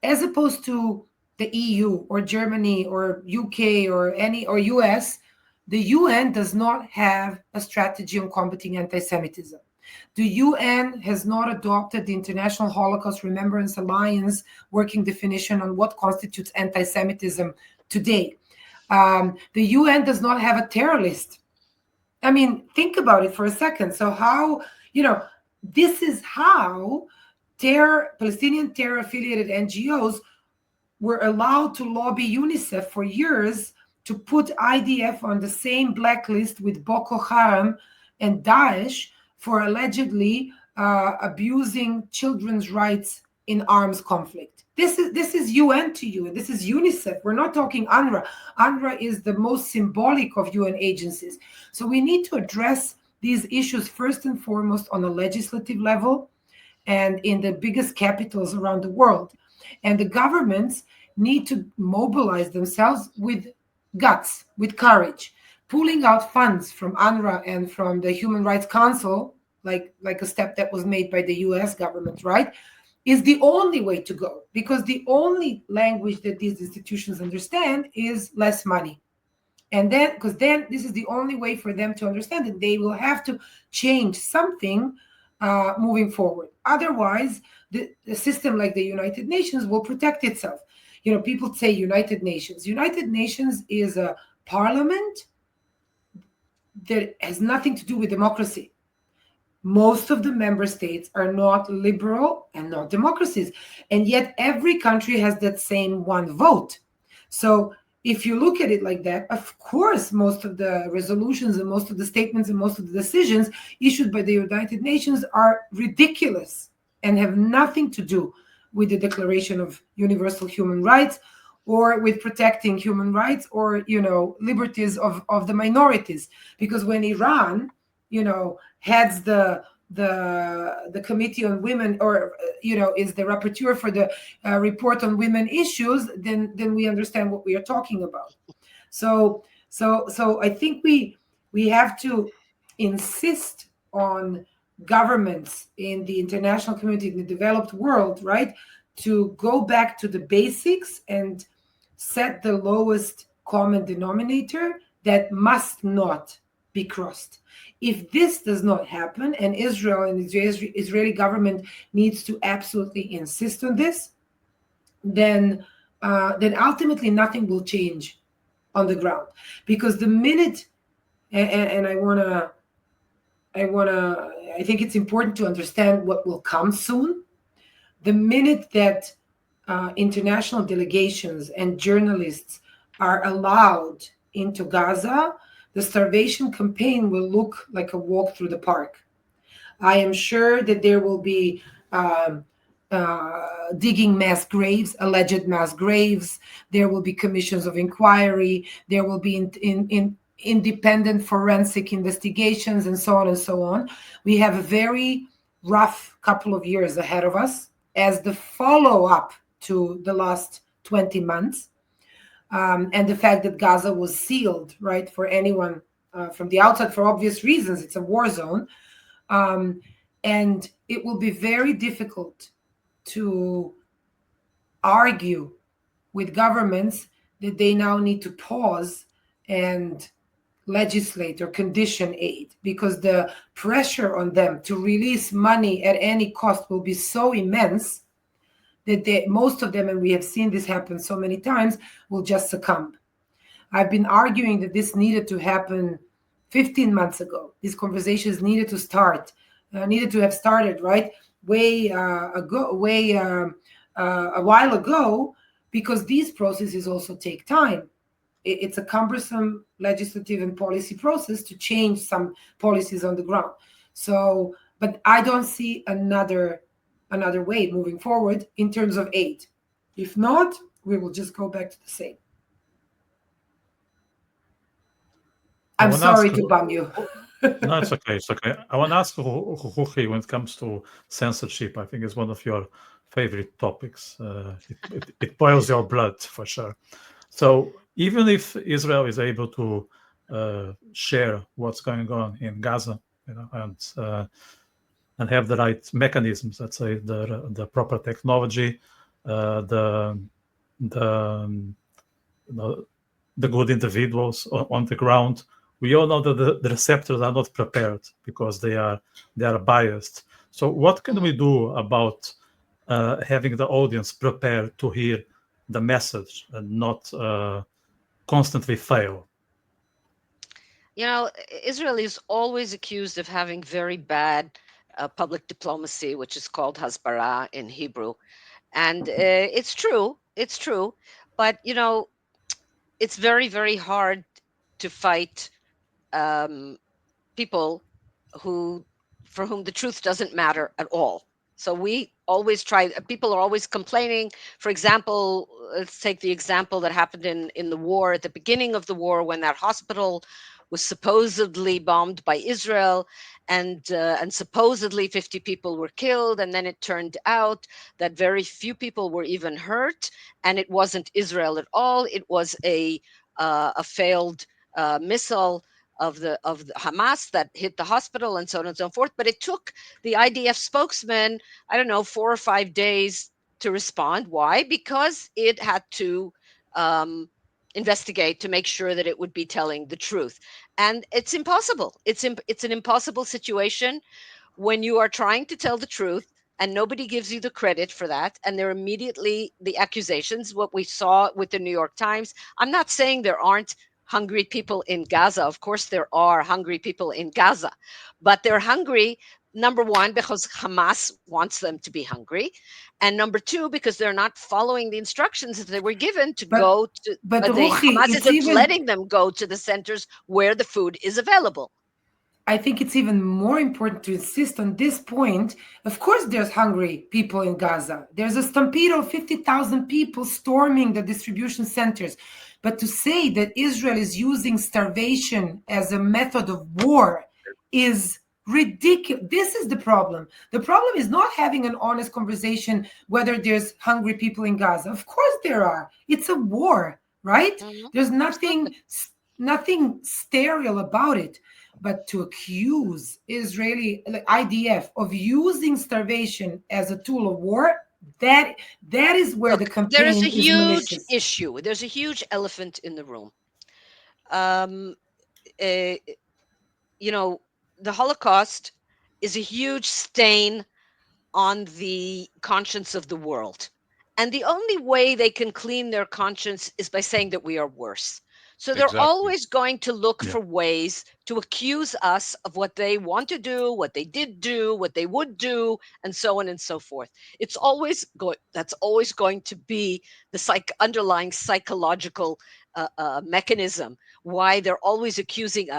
as opposed to the EU or Germany or UK or US, the UN does not have a strategy on combating anti-Semitism. The UN has not adopted the International Holocaust Remembrance Alliance working definition on what constitutes anti-Semitism today. The UN does not have a terror list. I mean, think about it for a second. So how, this is how Palestinian terror-affiliated NGOs were allowed to lobby UNICEF for years to put IDF on the same blacklist with Boko Haram and Daesh for allegedly abusing children's rights in arms conflict. This is UN to you, and this is UNICEF. We're not talking UNRWA. UNRWA is the most symbolic of UN agencies. So we need to address these issues first and foremost on a legislative level and in the biggest capitals around the world. And the governments need to mobilize themselves with guts, with courage, pulling out funds from UNRWA and from the Human Rights Council, like a step that was made by the US government, right, is the only way to go. Because the only language that these institutions understand is less money. And then, because then this is the only way for them to understand that they will have to change something moving forward. Otherwise, the system like the United Nations will protect itself. People say United Nations. United Nations is a parliament that has nothing to do with democracy. Most of the member states are not liberal and not democracies. And yet every country has that same one vote. So if you look at it like that, of course, most of the resolutions and most of the statements and most of the decisions issued by the United Nations are ridiculous and have nothing to do with the Declaration of Universal Human Rights or with protecting human rights or, liberties of the minorities. Because when Iran, heads the Committee on Women, or is the rapporteur for the report on women issues, then we understand what we are talking about. So I think we have to insist on governments in the international community, in the developed world, right, to go back to the basics and set the lowest common denominator that must not be crossed. If this does not happen, and Israel and the Israeli government needs to absolutely insist on this, then ultimately nothing will change on the ground. Because the minute, and I think it's important to understand what will come soon. The minute that international delegations and journalists are allowed into Gaza, the starvation campaign will look like a walk through the park. I am sure that there will be digging mass graves, alleged mass graves. There will be commissions of inquiry. There will be independent forensic investigations and so on and so on. We have a very rough couple of years ahead of us as the follow-up to the last 20 months. And the fact that Gaza was sealed, right, for anyone from the outside for obvious reasons. It's a war zone. And it will be very difficult to argue with governments that they now need to pause and legislate or condition aid, because the pressure on them to release money at any cost will be so immense that most of them, and we have seen this happen so many times, will just succumb. I've been arguing that this needed to happen 15 months ago. These conversations needed to have started, right, a while ago, because these processes also take time. It's a cumbersome legislative and policy process to change some policies on the ground. So, but I don't see another way moving forward in terms of aid. If not, we will just go back to the same. I'm sorry to bum you. No, it's okay. It's okay. I want to ask Huchi, when it comes to censorship, I think it's one of your favorite topics. It boils your blood for sure. So even if Israel is able to share what's going on in Gaza, and have the right mechanisms, let's say the proper technology, the the you know, the good individuals on the ground. We all know that the receptors are not prepared because they are biased. So what can we do about having the audience prepared to hear the message and not constantly fail? Israel is always accused of having very bad public diplomacy, which is called hasbara in Hebrew. And it's true. It's true. But, it's very, very hard to fight um, people who for whom the truth doesn't matter at all. So we always try. People are always complaining. For example, let's take the example that happened in the war, at the beginning of the war, when that hospital was supposedly bombed by Israel, and supposedly 50 people were killed, and then it turned out that very few people were even hurt, and it wasn't Israel at all. It was a failed missile of the Hamas that hit the hospital, and so on and so forth. But it took the IDF spokesman, I don't know, 4 or 5 days to respond. Why? Because it had to um, investigate to make sure that it would be telling the truth, and it's impossible. It's an impossible situation when you are trying to tell the truth and nobody gives you the credit for that, and they're immediately the accusations, what we saw with the New York Times. I'm not saying there aren't hungry people in Gaza. Of course there are hungry people in Gaza, but they're hungry, number one, because Hamas wants them to be hungry, and number two, because they're not following the instructions that they were given to but go to. but The Ruchi, Hamas it's isn't even letting them go to the centers where the food is available. I think it's even more important to insist on this point. Of course, there's hungry people in Gaza. There's a stampede of 50,000 people storming the distribution centers. But to say that Israel is using starvation as a method of war is ridiculous. This is the problem. The problem is not having an honest conversation whether there's hungry people in Gaza. Of course, there are. It's a war, right? There's Absolutely. nothing sterile about it, but to accuse Israeli like IDF of using starvation as a tool of war, that that is where Look, the there is a campaign is huge malicious. issue. There's a huge elephant in the room. Um, uh, you know, the Holocaust is a huge stain on the conscience of the world. And the only way they can clean their conscience is by saying that we are worse. So they're Exactly. always going to look Yeah. for ways to accuse us of what they want to do, what they did do, what they would do, and so on and so forth. That's always going to be the underlying psychological mechanism why they're always accusing us.